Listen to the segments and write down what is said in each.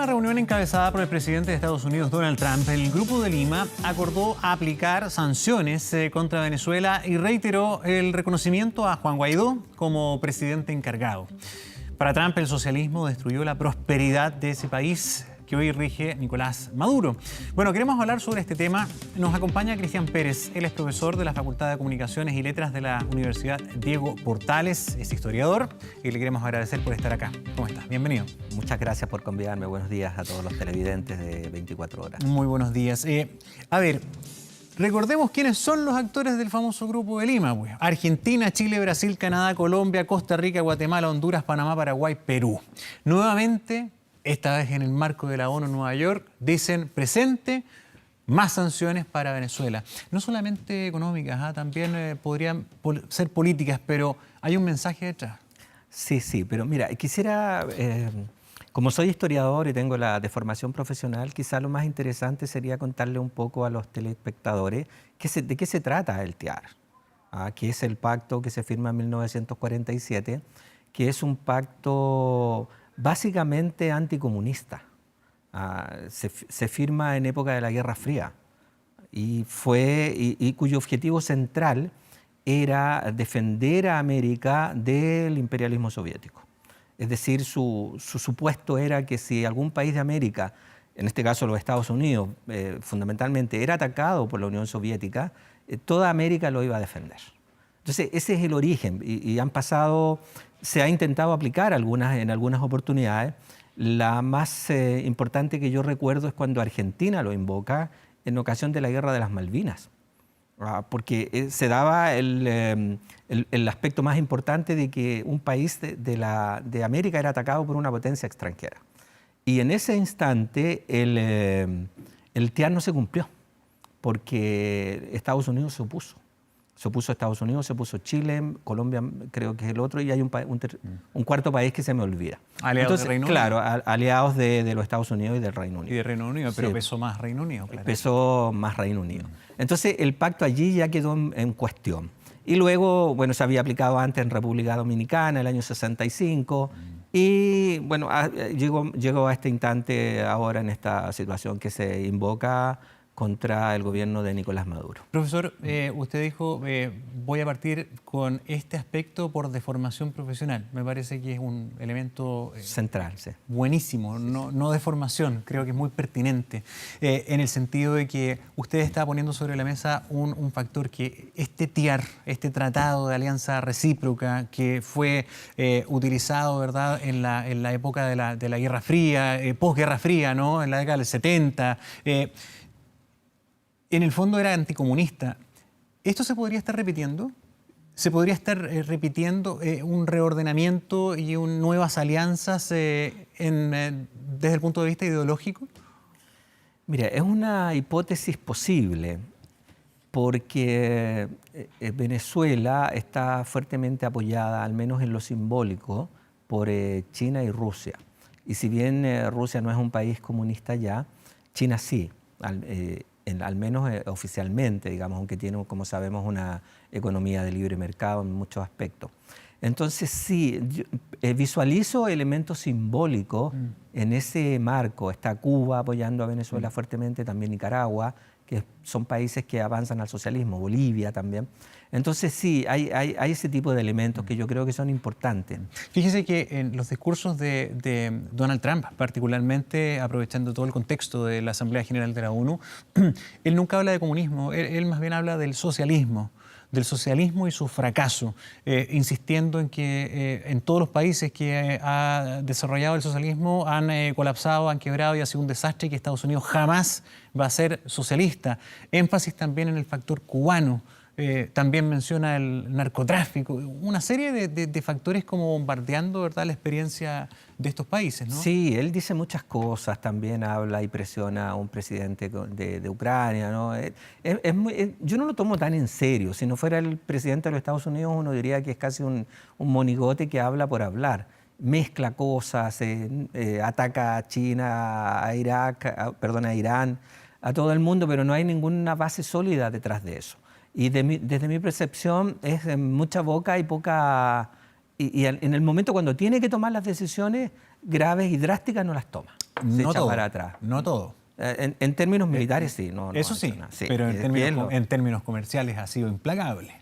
última reunión encabezada por el presidente de Estados Unidos, Donald Trump, el Grupo de Lima acordó aplicar sanciones contra Venezuela y reiteró el reconocimiento a Juan Guaidó como presidente encargado. Para Trump, el socialismo destruyó la prosperidad de ese país que hoy rige Nicolás Maduro. Bueno, queremos hablar sobre este tema. Nos acompaña Cristian Pérez. Él es profesor de la Facultad de Comunicaciones y Letras de la Universidad Diego Portales. Es historiador y le queremos agradecer por estar acá. ¿Cómo estás? Bienvenido. Muchas gracias por convidarme. Buenos días a todos los televidentes de 24 horas. Muy buenos días. A ver, recordemos quiénes son los actores del famoso Grupo de Lima. Pues. Argentina, Chile, Brasil, Canadá, Colombia, Costa Rica, Guatemala, Honduras, Panamá, Paraguay, Perú. Nuevamente, esta vez en el marco de la ONU en Nueva York, dicen presente más sanciones para Venezuela. No solamente económicas, también podrían ser políticas, pero hay un mensaje detrás. Sí, pero mira, quisiera, como soy historiador y tengo la formación profesional, quizá lo más interesante sería contarle un poco a los telespectadores de qué se trata el TIAR, que es el pacto que se firma en 1947, que es un pacto básicamente anticomunista. Se firma en época de la Guerra Fría y cuyo objetivo central era defender a América del imperialismo soviético. Es decir, su supuesto era que si algún país de América, en este caso los Estados Unidos, fundamentalmente era atacado por la Unión Soviética, toda América lo iba a defender. Entonces, ese es el origen y se ha intentado aplicar en algunas oportunidades. La más importante que yo recuerdo es cuando Argentina lo invoca en ocasión de la Guerra de las Malvinas, porque se daba el aspecto más importante de que un país de América era atacado por una potencia extranjera. Y en ese instante el TIAR no se cumplió, porque Estados Unidos se opuso. Se opuso Estados Unidos, se opuso Chile, Colombia creo que es el otro, y hay un cuarto país que se me olvida. ¿Aliados del Reino Unido? Claro, aliados de los Estados Unidos y del Reino Unido. Y del Reino Unido, pero sí. Pesó más Reino Unido. Claro. Pesó más Reino Unido. Entonces el pacto allí ya quedó en cuestión. Y luego, bueno, se había aplicado antes en República Dominicana, el año 65, y bueno, llegó a este instante ahora en esta situación que se invoca contra el gobierno de Nicolás Maduro. Profesor, usted dijo, voy a partir con este aspecto por deformación profesional. Me parece que es un elemento central, sí. Buenísimo, no deformación, creo que es muy pertinente, en el sentido de que usted está poniendo sobre la mesa un factor que este TIAR, este tratado de alianza recíproca que fue utilizado, ¿verdad?, en la época de la Guerra Fría, posguerra fría, ¿no?, en la década del 70, en el fondo era anticomunista. ¿Esto se podría estar repitiendo? ¿Se podría estar repitiendo un reordenamiento y nuevas alianzas desde el punto de vista ideológico? Mira, es una hipótesis posible porque Venezuela está fuertemente apoyada, al menos en lo simbólico, por China y Rusia. Y si bien Rusia no es un país comunista ya, China sí. Al menos oficialmente, digamos, aunque tiene, como sabemos, una economía de libre mercado en muchos aspectos. Entonces sí, yo visualizo elementos simbólicos en ese marco. Está Cuba apoyando a Venezuela fuertemente, también Nicaragua, que son países que avanzan al socialismo, Bolivia también. Entonces sí, hay ese tipo de elementos que yo creo que son importantes. Fíjese que en los discursos de Donald Trump, particularmente aprovechando todo el contexto de la Asamblea General de la ONU, él nunca habla de comunismo, él más bien habla del socialismo y su fracaso, insistiendo en que en todos los países que ha desarrollado el socialismo han colapsado, han quebrado y ha sido un desastre y que Estados Unidos jamás va a ser socialista. Énfasis también en el factor cubano. También menciona el narcotráfico, una serie de factores como bombardeando, ¿verdad?, la experiencia de estos países, ¿no? Sí, él dice muchas cosas, también habla y presiona a un presidente de Ucrania, ¿no? Yo no lo tomo tan en serio. Si no fuera el presidente de los Estados Unidos, uno diría que es casi un monigote que habla por hablar. Mezcla cosas, ataca a China, a Irán, a todo el mundo, pero no hay ninguna base sólida detrás de eso. Y desde mi percepción es mucha boca y poca... Y en el momento cuando tiene que tomar las decisiones graves y drásticas no las toma. se No echa todo, para atrás. no todo. En términos militares sí, no Eso ha sí, hecho nada. Sí, pero bien en términos comerciales ha sido implacable.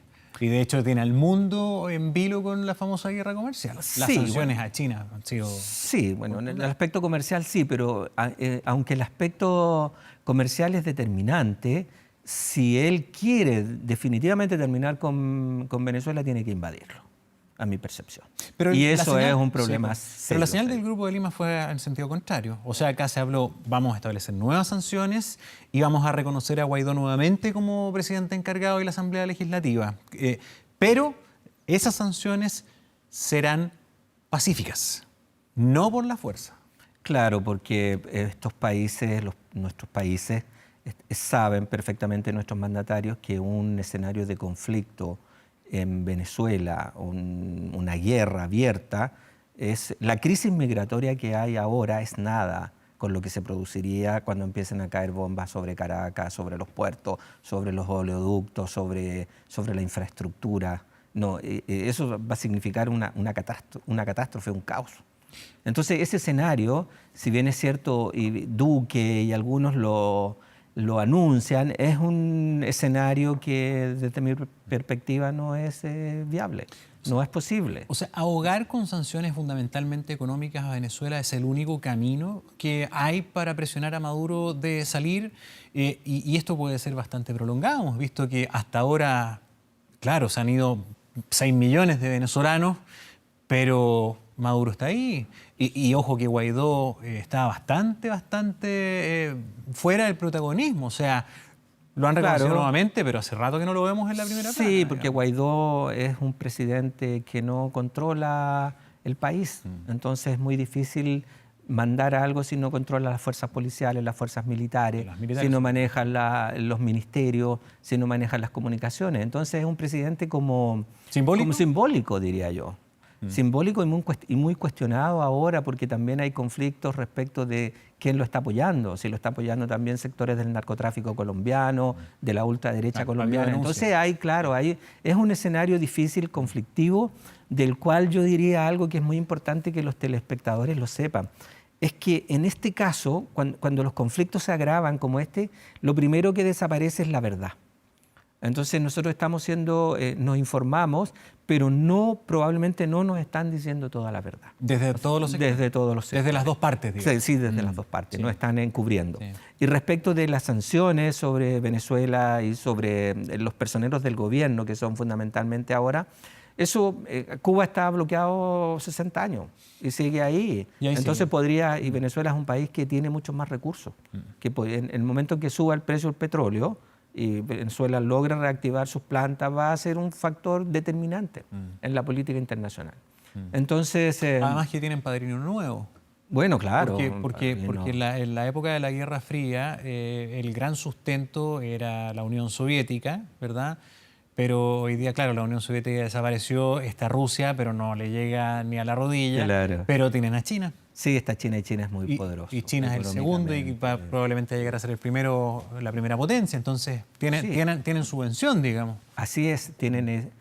Y de hecho tiene al mundo en vilo con la famosa guerra comercial. Las Sí, sanciones bueno. a China han sido... Sí, bueno, en el aspecto comercial sí, pero aunque el aspecto comercial es determinante, si él quiere definitivamente terminar con Venezuela, tiene que invadirlo, a mi percepción. Pero Y la eso es señal, un sí, problema pero la serio. señal del Grupo de Lima fue en sentido contrario. O sea, acá se habló, vamos a establecer nuevas sanciones y vamos a reconocer a Guaidó nuevamente como presidente encargado de la Asamblea Legislativa. Pero esas sanciones serán pacíficas, no por la fuerza. Claro, porque estos países, nuestros países, saben perfectamente nuestros mandatarios que un escenario de conflicto en Venezuela, una guerra abierta, la crisis migratoria que hay ahora es nada con lo que se produciría cuando empiecen a caer bombas sobre Caracas, sobre los puertos, sobre los oleoductos, sobre la infraestructura. No, eso va a significar una catástrofe, un caos. Entonces, ese escenario, si bien es cierto, y Duque y algunos lo anuncian, es un escenario que desde mi perspectiva no es viable, no es posible. O sea, ahogar con sanciones fundamentalmente económicas a Venezuela es el único camino que hay para presionar a Maduro de salir y esto puede ser bastante prolongado. Hemos visto que hasta ahora, claro, se han ido 6 millones de venezolanos, pero Maduro está ahí. Y ojo que Guaidó está bastante fuera del protagonismo. O sea, lo han reconocido Claro. nuevamente, pero hace rato que no lo vemos en la primera plana. Sí, porque digamos. Guaidó es un presidente que no controla el país. Entonces es muy difícil mandar algo si no controla las fuerzas policiales, las fuerzas militares, Las militares. si no maneja los ministerios, si no maneja las comunicaciones. Entonces es un presidente como simbólico, diría yo. Simbólico y muy cuestionado ahora porque también hay conflictos respecto de quién lo está apoyando, si lo está apoyando también sectores del narcotráfico colombiano, de la ultraderecha colombiana. Entonces es un escenario difícil, conflictivo, del cual yo diría algo que es muy importante que los telespectadores lo sepan. Es que en este caso, cuando los conflictos se agravan como este, lo primero que desaparece es la verdad. Entonces nosotros nos informamos, pero probablemente no nos están diciendo toda la verdad. Desde todos los sectores. Desde todos los sectores. Desde las dos partes, digamos. Sí, desde las dos partes, Sí. nos están encubriendo. Sí. Y respecto de las sanciones sobre Venezuela y sobre los personeros del gobierno, que son fundamentalmente ahora, Cuba está bloqueado 60 años y sigue ahí. Entonces y Venezuela es un país que tiene muchos más recursos, que en el momento en que suba el precio del petróleo, y Venezuela logra reactivar sus plantas, va a ser un factor determinante en la política internacional. Entonces, Además que tienen padrino nuevo. bueno, claro. Porque en la época de la Guerra Fría el gran sustento era la Unión Soviética, ¿verdad? Pero hoy día, claro, la Unión Soviética desapareció, está Rusia, pero no le llega ni a la rodilla, Claro. pero tienen a China. Sí, está China y China es muy poderoso. Y China es el segundo y va probablemente a llegar a ser la primera potencia. Entonces, tienen subvención, digamos. Así es, tienen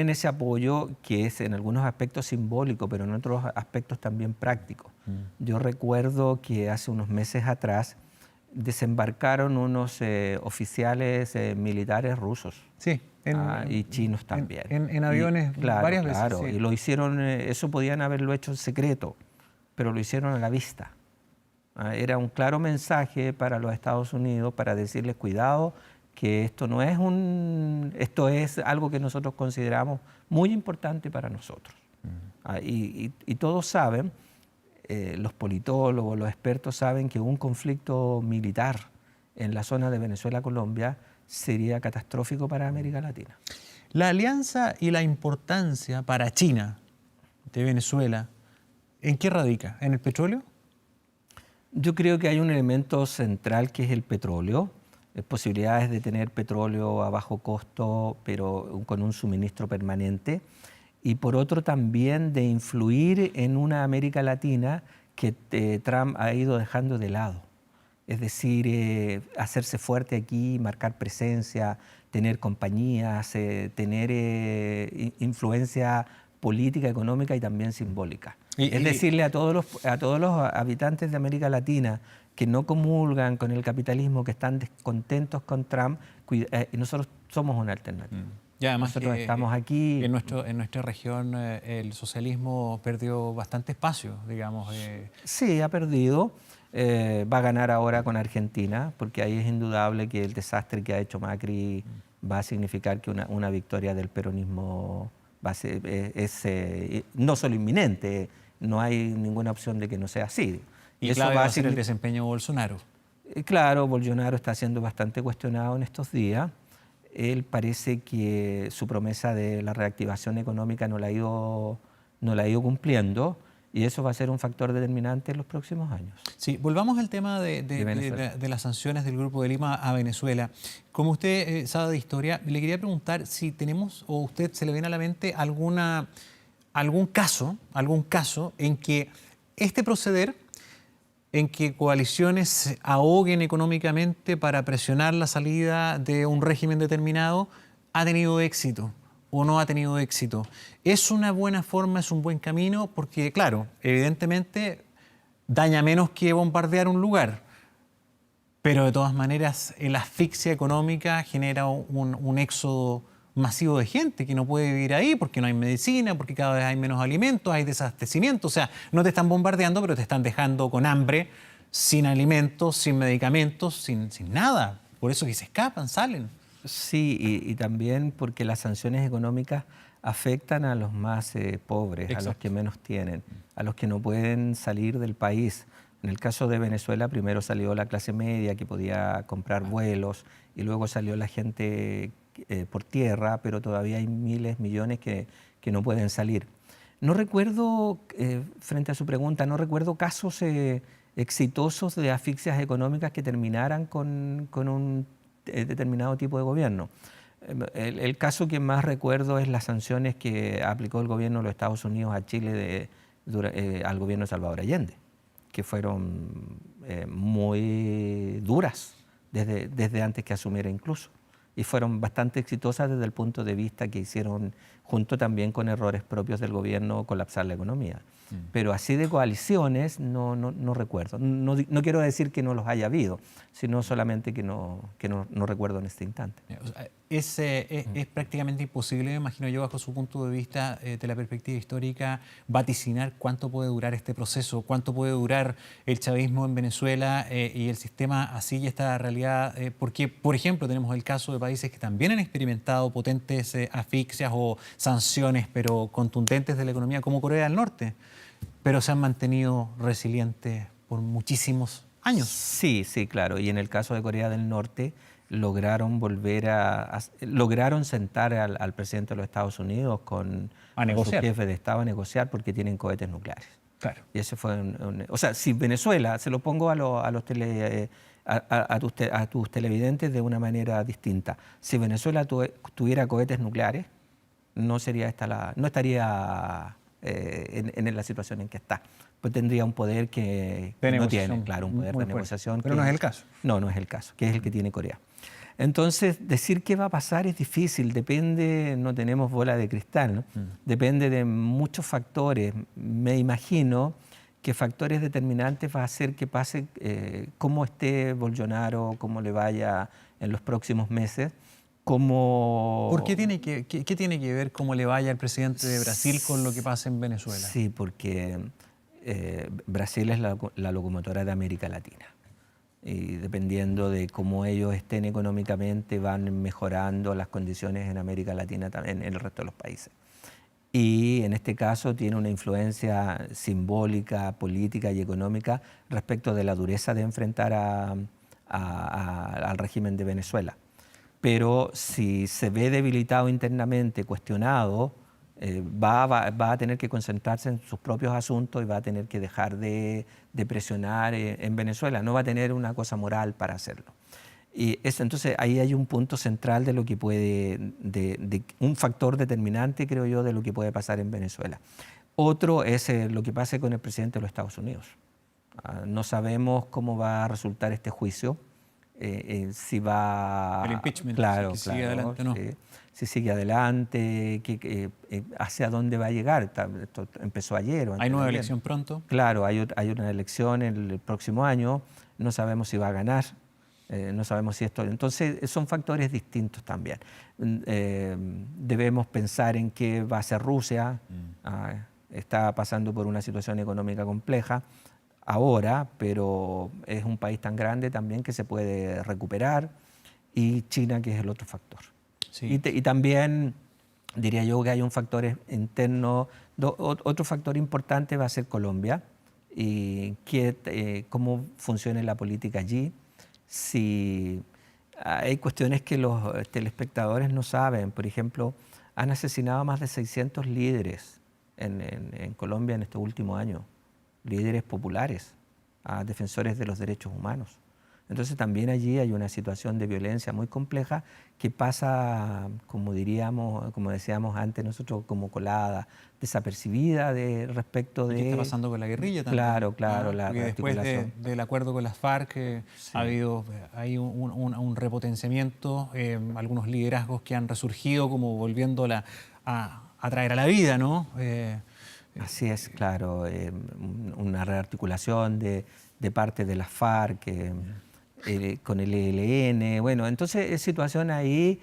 ese apoyo que es en algunos aspectos simbólico, pero en otros aspectos también práctico. Yo recuerdo que hace unos meses atrás desembarcaron unos oficiales militares rusos. Sí. Y chinos también. En aviones varias veces. Claro, Sí. y lo hicieron, eso podían haberlo hecho en secreto, pero lo hicieron a la vista. Era un claro mensaje para los Estados Unidos para decirles cuidado, que esto es algo que nosotros consideramos muy importante para nosotros. Y todos saben, los politólogos, los expertos saben que un conflicto militar en la zona de Venezuela-Colombia sería catastrófico para América Latina. La alianza y la importancia para China de Venezuela, ¿en qué radica? ¿En el petróleo? Yo creo que hay un elemento central que es el petróleo, posibilidades de tener petróleo a bajo costo, pero con un suministro permanente, y por otro también de influir en una América Latina que Trump ha ido dejando de lado. Es decir, hacerse fuerte aquí, marcar presencia, tener compañías, tener influencia política, económica y también simbólica. Es decirle a todos los habitantes de América Latina que no comulgan con el capitalismo, que están descontentos con Trump, nosotros somos una alternativa. Y además nosotros estamos aquí. En nuestra región el socialismo perdió bastante espacio, digamos. Sí, ha perdido. Va a ganar ahora con Argentina, porque ahí es indudable que el desastre que ha hecho Macri va a significar que una victoria del peronismo va a ser, no solo inminente, no hay ninguna opción de que no sea así. Y eso va a ser el desempeño de Bolsonaro. Claro, Bolsonaro está siendo bastante cuestionado en estos días. Él parece que su promesa de la reactivación económica no la ha ido cumpliendo, y eso va a ser un factor determinante en los próximos años. Sí, volvamos al tema de las sanciones del Grupo de Lima a Venezuela. Como usted sabe de historia, le quería preguntar si tenemos, o a usted se le viene a la mente algún caso en que este proceder, en que coaliciones se ahoguen económicamente para presionar la salida de un régimen determinado, ha tenido éxito o no ha tenido éxito. ¿Es una buena forma, es un buen camino? Porque, claro, evidentemente daña menos que bombardear un lugar, pero de todas maneras la asfixia económica genera un éxodo masivo de gente que no puede vivir ahí porque no hay medicina, porque cada vez hay menos alimentos, hay desabastecimiento. O sea, no te están bombardeando, pero te están dejando con hambre, sin alimentos, sin medicamentos, sin nada. Por eso que se escapan, salen. Sí, y también porque las sanciones económicas afectan a los más pobres, Exacto. a los que menos tienen, a los que no pueden salir del país. En el caso de Venezuela, primero salió la clase media que podía comprar vuelos, y luego salió la gente por tierra, pero todavía hay miles, millones que no pueden salir. No recuerdo, frente a su pregunta, no recuerdo casos exitosos de asfixias económicas que terminaran con un determinado tipo de gobierno. El caso que más recuerdo es las sanciones que aplicó el gobierno de los Estados Unidos a Chile al gobierno de Salvador Allende, que fueron muy duras desde antes que asumiera incluso, y fueron bastante exitosas desde el punto de vista que hicieron, junto también con errores propios del gobierno, colapsar la economía. Pero así de coaliciones no recuerdo. No quiero decir que no los haya habido, sino solamente que no recuerdo en este instante. Es prácticamente imposible, me imagino yo, bajo su punto de vista, de la perspectiva histórica, vaticinar cuánto puede durar este proceso, cuánto puede durar el chavismo en Venezuela y el sistema así y esta realidad. Porque, por ejemplo, tenemos el caso de países que también han experimentado potentes asfixias o sanciones, pero contundentes de la economía, como Corea del Norte, pero se han mantenido resilientes por muchísimos años. Sí, claro. Y en el caso de Corea del Norte, lograron lograron sentar al presidente de los Estados Unidos con su jefe de Estado a negociar, porque tienen cohetes nucleares. Claro. Y ese fue o sea, si Venezuela, se lo pongo a tus televidentes de una manera distinta. Si Venezuela tuviera cohetes nucleares, no estaría en la situación en que está. Pues tendría un poder que no tiene, claro, un poder de negociación. Pero no es el caso. No es el caso, que es el que tiene Corea. Entonces, decir qué va a pasar es difícil, depende, no tenemos bola de cristal, ¿no? Depende de muchos factores. Me imagino que factores determinantes va a hacer que pase cómo esté Bolsonaro, cómo le vaya en los próximos meses. ¿Qué tiene que ver cómo le vaya al presidente de Brasil con lo que pasa en Venezuela? Sí, porque Brasil es la locomotora de América Latina. Y dependiendo de cómo ellos estén económicamente, van mejorando las condiciones en América Latina, también en el resto de los países. Y en este caso tiene una influencia simbólica, política y económica respecto de la dureza de enfrentar al régimen de Venezuela. Pero si se ve debilitado internamente, cuestionado, va a tener que concentrarse en sus propios asuntos y va a tener que dejar de presionar en Venezuela. No va a tener una cosa moral para hacerlo. Y entonces ahí hay un punto central de lo que un factor determinante, creo yo, de lo que puede pasar en Venezuela. Otro es lo que pase con el presidente de los Estados Unidos. No sabemos cómo va a resultar este juicio. si va... El impeachment, claro, si sigue adelante o no. sí, si sigue adelante, hacia dónde va a llegar. Esto empezó ayer o ¿Hay antes de nueva ayer. elección pronto? Claro, hay una elección el próximo año, no sabemos si va a ganar, no sabemos si esto... Entonces, son factores distintos también. Debemos pensar en qué va a hacer Rusia. Está pasando por una situación económica compleja ahora, pero es un país tan grande también que se puede recuperar, y China, que es el otro factor. Sí. Y también diría yo que hay un factor interno, otro factor importante va a ser Colombia, y cómo funciona la política allí. Si hay cuestiones que los telespectadores no saben, por ejemplo, han asesinado a más de 600 líderes en Colombia en estos últimos años, líderes populares, a defensores de los derechos humanos. Entonces también allí hay una situación de violencia muy compleja que pasa, como decíamos antes nosotros, como colada, desapercibida respecto de... ¿Qué está pasando con la guerrilla también? Claro, la Porque después rearticulación. del acuerdo con las FARC Sí. ha habido un repotenciamiento, algunos liderazgos que han resurgido como volviendo a traer a la vida, ¿no? Así es, claro, una rearticulación de parte de las FARC con el ELN. Bueno, entonces es situación ahí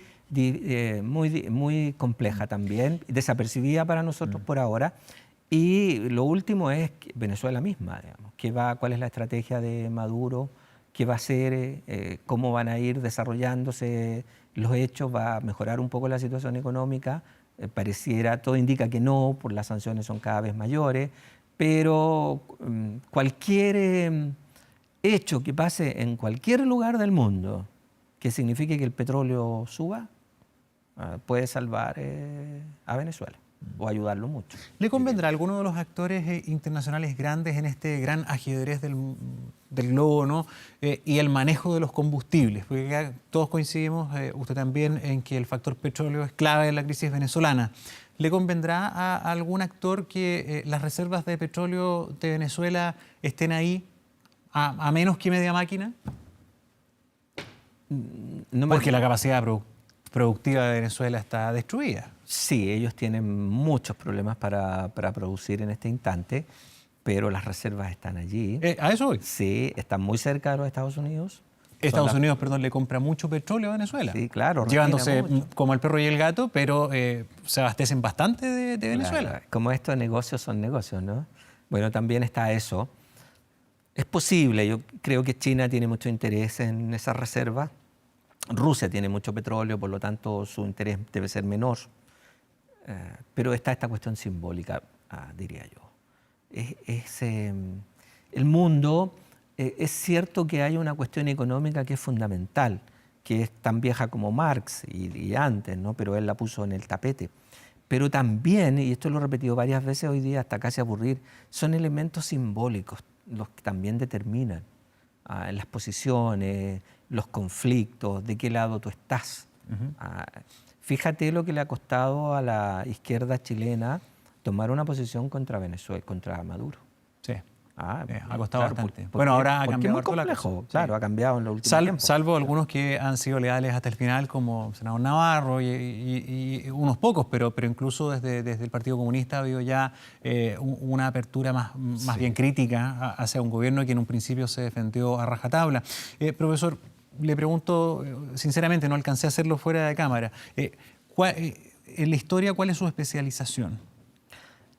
muy compleja también, desapercibida para nosotros por ahora. Y lo último es Venezuela misma, digamos, cuál es la estrategia de Maduro, qué va a hacer, cómo van a ir desarrollándose los hechos, va a mejorar un poco la situación económica. Pareciera, todo indica que no, por las sanciones son cada vez mayores, pero cualquier hecho que pase en cualquier lugar del mundo que signifique que el petróleo suba, puede salvar a Venezuela o ayudarlo mucho. ¿Le convendrá a alguno de los actores internacionales grandes en este gran ajedrez del globo, ¿no? Y el manejo de los combustibles? Porque acá todos coincidimos, usted también, en que el factor petróleo es clave en la crisis venezolana. ¿Le convendrá a algún actor que las reservas de petróleo de Venezuela estén ahí a menos que media máquina? Porque la capacidad productiva de Venezuela está destruida. Sí, ellos tienen muchos problemas para producir en este instante, pero las reservas están allí. ¿A eso voy? Sí, están muy cerca de los Estados Unidos. Estados Unidos, perdón, le compra mucho petróleo a Venezuela. Sí, claro. Llevándose como el perro y el gato, pero se abastecen bastante de Venezuela. Claro. Como estos negocios son negocios, ¿no? Bueno, también está eso. Es posible, yo creo que China tiene mucho interés en esas reservas. Rusia tiene mucho petróleo, por lo tanto su interés debe ser menor. Pero está esta cuestión simbólica, diría yo. El mundo, es cierto que hay una cuestión económica que es fundamental, que es tan vieja como Marx y antes, ¿no? Pero él la puso en el tapete. Pero también, y esto lo he repetido varias veces hoy día hasta casi aburrir, son elementos simbólicos los que también determinan las posiciones, los conflictos, de qué lado tú estás. Fíjate lo que le ha costado a la izquierda chilena tomar una posición contra Venezuela, contra Maduro. Sí. Ha costado bastante. Bueno, ahora ha cambiado harto la cosa. Claro, ha cambiado en los últimos tiempos. Salvo algunos que han sido leales hasta el final, como el senador Navarro y unos pocos, pero incluso desde el Partido Comunista ha habido ya una apertura más bien crítica hacia un gobierno que en un principio se defendió a rajatabla. Profesor, le pregunto sinceramente, no alcancé a hacerlo fuera de cámara. En la historia, ¿cuál es su especialización?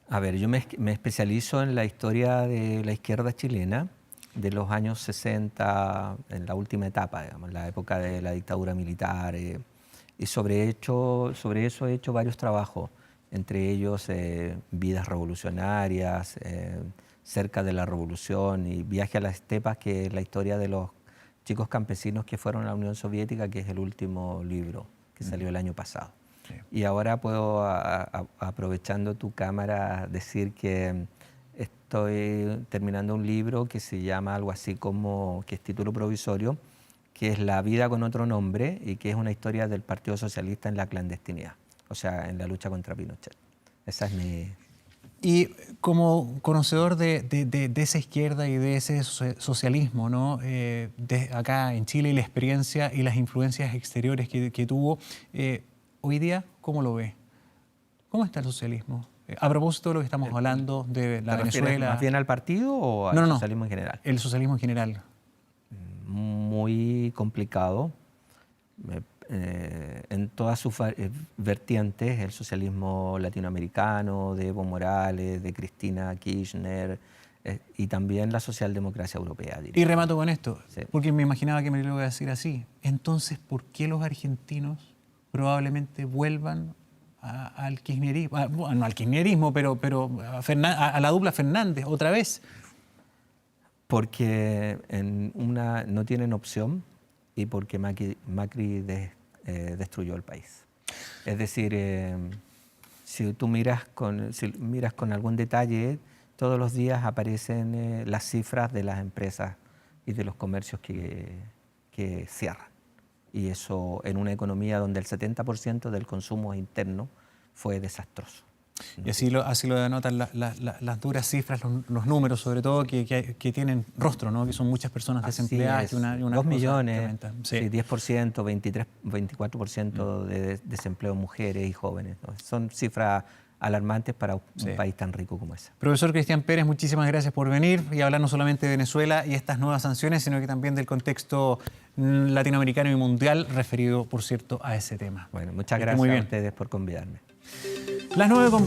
A ver, yo me especializo en la historia de la izquierda chilena de los años 60, en la última etapa, digamos, la época de la dictadura militar. Y sobre eso he hecho varios trabajos, entre ellos Vidas revolucionarias, Cerca de la revolución y Viaje a las estepas, que es la historia de los chicos campesinos que fueron a la Unión Soviética, que es el último libro que salió el año pasado. Sí. Y ahora puedo, aprovechando tu cámara, decir que estoy terminando un libro que se llama algo así como, que es título provisorio, que es La vida con otro nombre, y que es una historia del Partido Socialista en la clandestinidad, o sea, en la lucha contra Pinochet. Esa es Y como conocedor de esa izquierda y de ese socialismo, ¿no? Acá en Chile y la experiencia y las influencias exteriores que tuvo, hoy día, ¿cómo lo ve? ¿Cómo está el socialismo? A propósito de lo que estamos hablando de la Venezuela. ¿Más bien al partido o al socialismo en general? El socialismo en general. Muy complicado. En todas sus vertientes, el socialismo latinoamericano, de Evo Morales, de Cristina Kirchner, y también la socialdemocracia europea, diría. Y remato con esto, Sí. porque me imaginaba que me lo iba a decir así. Entonces, ¿por qué los argentinos probablemente vuelvan al kirchnerismo? No al kirchnerismo, pero a la dupla Fernández otra vez. Porque no tienen opción y porque Macri destruyó el país. Es decir, si tú miras con algún detalle, todos los días aparecen las cifras de las empresas y de los comercios que cierran. Y eso en una economía donde el 70% del consumo interno fue desastroso. Y así lo denotan las duras cifras, los números, sobre todo, que tienen rostro, ¿no? Que son muchas personas desempleadas. Es. Y una 2 millones, tremenda. Sí. 10%, 24% de desempleo en mujeres y jóvenes, ¿no? Son cifras alarmantes para un país tan rico como ese. Profesor Cristian Pérez, muchísimas gracias por venir y hablar no solamente de Venezuela y estas nuevas sanciones, sino que también del contexto latinoamericano y mundial referido, por cierto, a ese tema. Bueno, muchas gracias a ustedes por convidarme. Las 9:20.